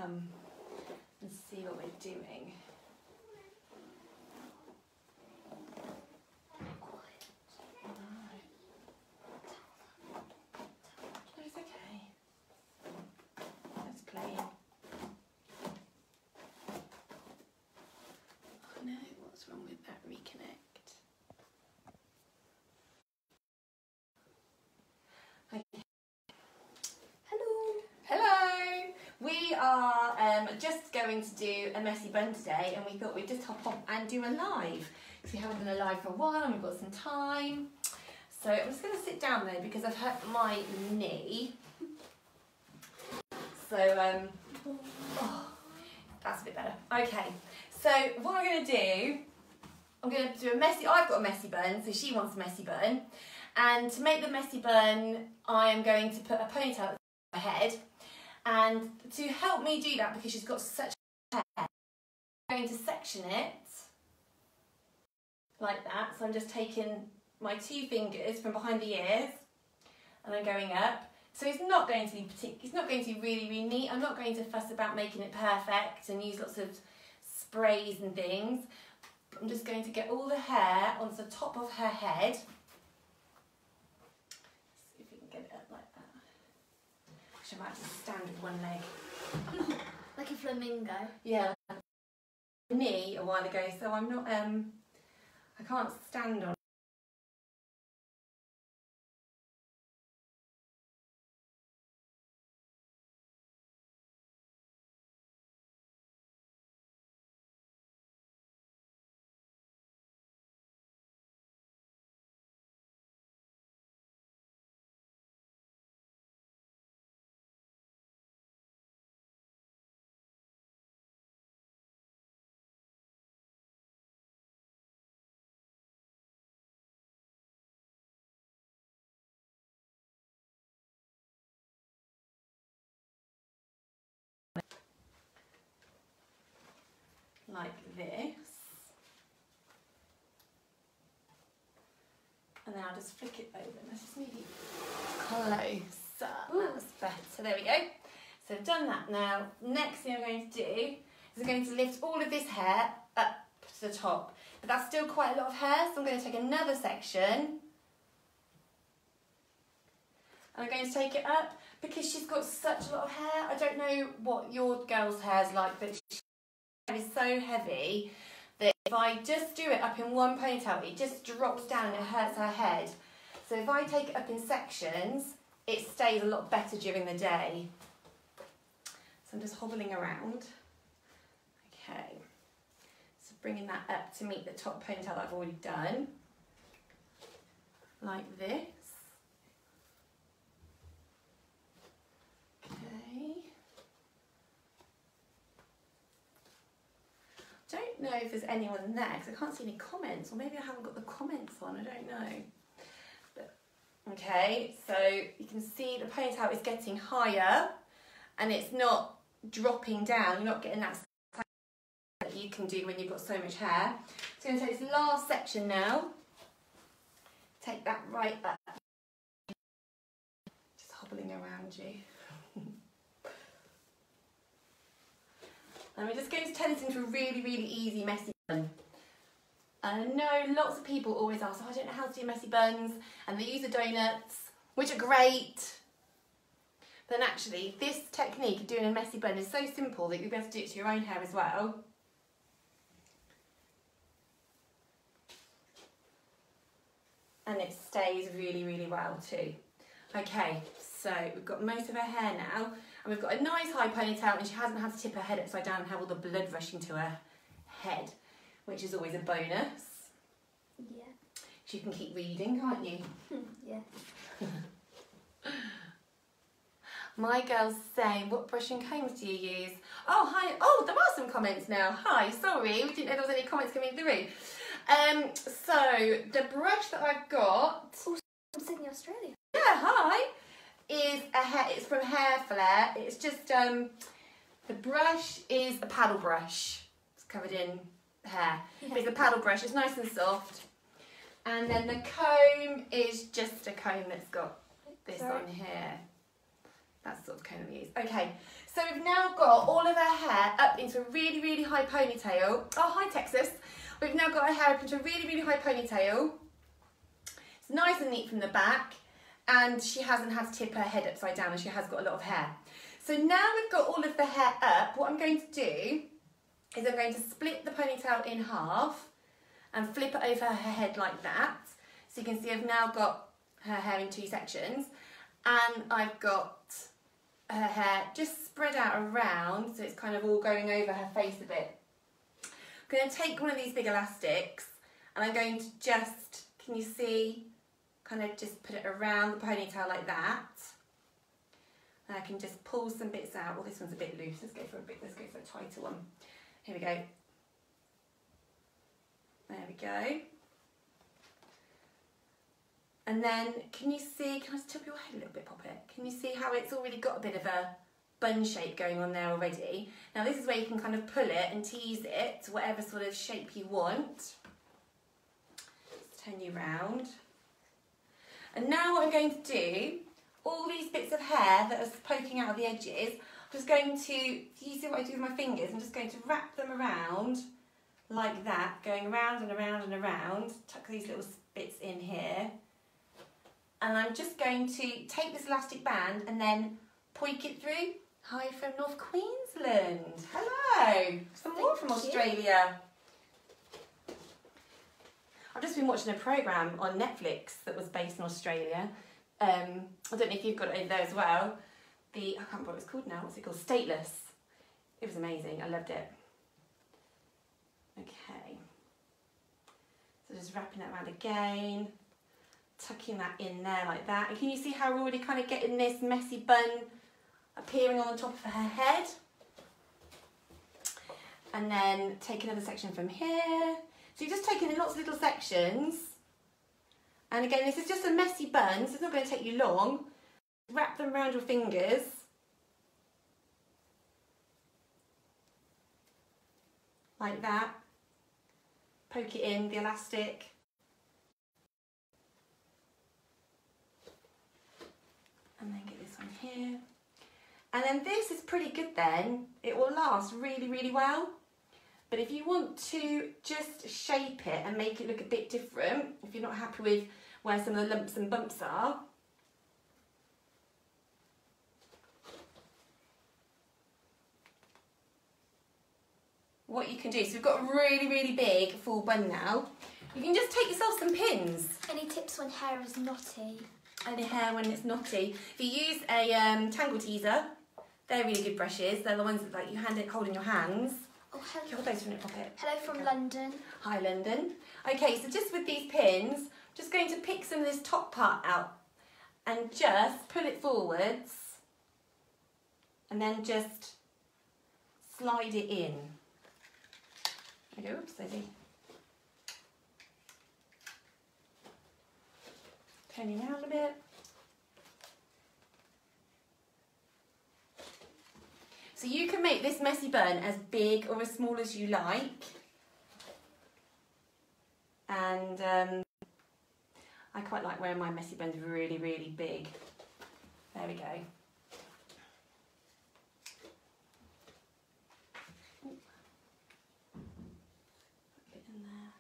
come and see what we're doing. It's okay. Let's play. Oh no, what's wrong with that reconnect? Okay. Hello. Hello! We are just going to do a messy bun today, and we thought we'd just hop on and do a live because we haven't done a live for a while and we've got some time. So I'm just going to sit down though because I've hurt my knee. So oh, that's a bit better. Okay, so what I'm going to do, I'm going to do a messy. I've got a messy bun, so she wants a messy bun, and to make the messy bun, I am going to put a ponytail at her head. And to help me do that, because she's got such hair, I'm going to section it like that. So I'm just taking my 2 fingers from behind the ears and I'm going up. So it's not going to be it's not going to be really, really neat. I'm not going to fuss about making it perfect and use lots of sprays and things. I'm just going to get all the hair onto the top of her head. See if we can get it up like that. Actually, I might just stand with one leg. Like a flamingo. Yeah, knee a while ago, so I'm not I can't stand on like this. And then I'll just flick it over. Let's just move it closer. That's better. There we go. So I've done that now. Next thing I'm going to do is I'm going to lift all of this hair up to the top. But that's still quite a lot of hair, so I'm going to take another section. And I'm going to take it up because she's got such a lot of hair. I don't know what your girl's hair is like, but she's hair is so heavy that if I just do it up in one ponytail, it just drops down and it hurts her head. So if I take it up in sections, it stays a lot better during the day. So I'm just hobbling around. Okay, so bringing that up to meet the top ponytail that I've already done, like this. Okay. Don't know if there's anyone there because I can't see any comments, or maybe I haven't got the comments on, I don't know. But, okay, so you can see the ponytail is getting higher and it's not dropping down. You're not getting that that you can do when you've got so much hair. So I'm going to take this last section now, take that right up, just hobbling around you. And we're just going to turn this into a really, really easy messy bun. And I know lots of people always ask, oh, I don't know how to do messy buns, and they use the donuts, which are great. But then actually, this technique of doing a messy bun is so simple that you'll be able to do it to your own hair as well. And it stays really, really well too. Okay, so we've got most of her hair now, and we've got a nice high ponytail, and she hasn't had to tip her head upside down and have all the blood rushing to her head, which is always a bonus. Yeah. You can keep reading, can't you? Yeah. My girl's saying, what brush and combs do you use? Oh, hi. Oh, there are some comments now. Hi, sorry, we didn't know there was any comments coming through. So, the brush that I've got... Oh, from Sydney, Australia. Yeah, hi. It's from Hair Flare. It's just, the brush is a paddle brush. It's covered in hair. Yeah. It's a paddle brush. It's nice and soft. And then the comb is just a comb that's got this on here. That's the sort of comb we use. Okay, so we've now got all of her hair up into a really, really high ponytail. Oh, hi Texas. We've now got her hair up into a really, really high ponytail. It's nice and neat from the back, and she hasn't had to tip her head upside down, and she has got a lot of hair. So now we've got all of the hair up, what I'm going to do is I'm going to split the ponytail in half and flip it over her head like that. So you can see I've now got her hair in 2 sections, and I've got her hair just spread out around, so it's kind of all going over her face a bit. I'm going to take one of these big elastics, and I'm going to just, can you see, kind of just put it around the ponytail like that. And I can just pull some bits out. Well, this one's a bit loose. Let's go for a tighter one. Here we go. There we go. And then, can you see, can I just tip your head a little bit, pop it? Can you see how it's already got a bit of a bun shape going on there already? Now this is where you can kind of pull it and tease it to whatever sort of shape you want. Just turn you round. And now what I'm going to do, all these bits of hair that are poking out of the edges, I'm just going to, you see what I do with my fingers? I'm just going to wrap them around like that, going around and around and around, tuck these little bits in here. And I'm just going to take this elastic band and then poke it through. Hi from North Queensland. Hello. Some more from Australia. I've just been watching a programme on Netflix that was based in Australia. I don't know if you've got it over there as well. I can't remember what it's called now. What's it called? Stateless. It was amazing. I loved it. Okay. So just wrapping that around again. Tucking that in there like that. And can you see how we're already kind of getting this messy bun appearing on the top of her head? And then take another section from here. So you're just taking in lots of little sections. And again, this is just a messy bun, so it's not going to take you long. Wrap them around your fingers. Like that. Poke it in, the elastic. And then get this one here. And then this is pretty good then. It will last really, really well. But if you want to just shape it and make it look a bit different, if you're not happy with where some of the lumps and bumps are, what you can do, so we've got a really, really big full bun now. You can just take yourself some pins. Any tips when hair is knotty? Any hair when it's knotty. If you use a tangle teaser, they're really good brushes. They're the ones that like you hold in your hands. Oh, hello. Hold those from your pocket. Hello from London. Hi, London. Okay, so just with these pins, just going to pick some of this top part out and just pull it forwards and then just slide it in. There we go, oops, daisy. Turning around a bit. So you can make this messy bun as big or as small as you like. And I quite like wearing my messy buns really, really big. There we go. Put it in there.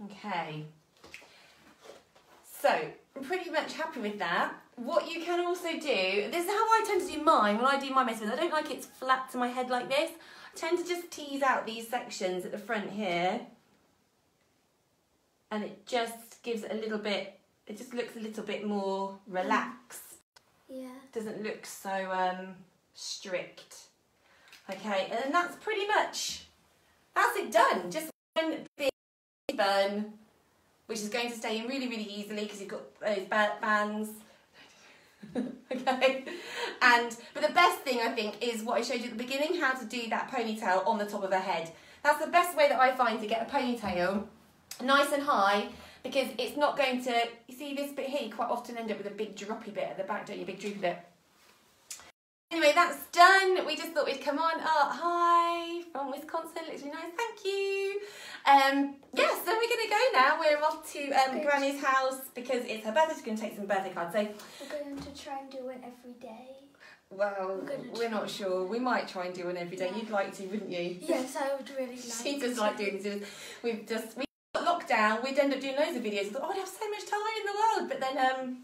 Okay. So, I'm pretty much happy with that. What you can also do, this is how I tend to do mine when I do my messy buns. I don't like it's flat to my head like this. I tend to just tease out these sections at the front here. And it just gives it a little bit, it just looks a little bit more relaxed. Yeah. Doesn't look so strict. Okay, and then that's pretty much, that's it done. Just one big bun, which is going to stay in really, really easily because you've got those bands. Okay, but the best thing I think is what I showed you at the beginning, how to do that ponytail on the top of her head. That's the best way that I find to get a ponytail nice and high, because it's not going to, you see this bit here, you quite often end up with a big droppy bit at the back, don't you, big droopy bit. Anyway, that's done. We just thought we'd come on. Oh, hi from Wisconsin. Looks really nice. Thank you. Yeah, so we're going to go now. We're off to Granny's house because it's her birthday. She's going to take some birthday cards. So we're going to try and do one every day. Well, we're not sure. We might try and do one every day. Yeah. You'd like to, wouldn't you? Yes, I would really like She does like doing this. We got locked down. We'd end up doing loads of videos. I thought, oh, I'd have so much time in the world. But then,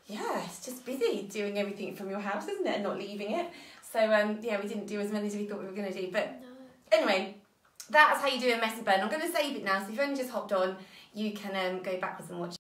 yeah, it's just busy doing everything from your house, isn't it? And not leaving it. So, yeah, we didn't do as many as we thought we were going to do. But anyway, that's how you do a messy burn. I'm going to save it now. So if you've only just hopped on, you can go backwards and watch